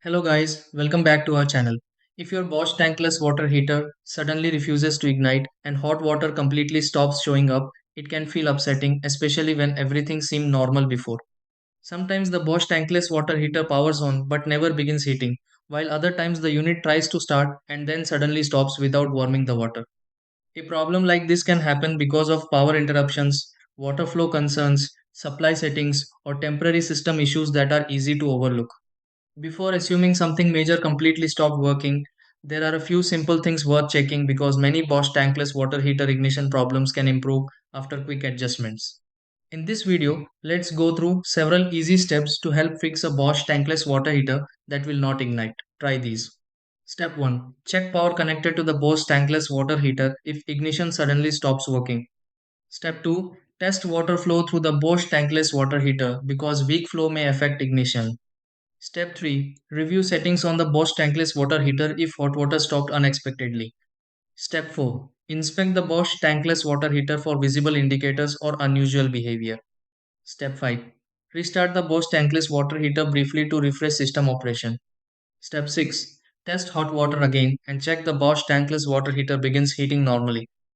Hello guys, welcome back to our channel. If your Bosch tankless water heater suddenly refuses to ignite and hot water completely stops showing up, it can feel upsetting, especially when everything seemed normal before. Sometimes the Bosch tankless water heater powers on but never begins heating, while other times the unit tries to start and then suddenly stops without warming the water. A problem like this can happen because of power interruptions, water flow concerns, supply settings, or temporary system issues that are easy to overlook. Before assuming something major completely stopped working, there are a few simple things worth checking because many Bosch tankless water heater ignition problems can improve after quick adjustments. In this video, let's go through several easy steps to help fix a Bosch tankless water heater that will not ignite. Try these. Step 1. Check power connected to the Bosch tankless water heater if ignition suddenly stops working. Step 2. Test water flow through the Bosch tankless water heater because weak flow may affect ignition. Step 3. Review settings on the Bosch tankless water heater if hot water stopped unexpectedly. Step 4. Inspect the Bosch tankless water heater for visible indicators or unusual behavior. Step 5. Restart the Bosch tankless water heater briefly to refresh system operation. Step 6. Test hot water again and check the Bosch tankless water heater begins heating normally.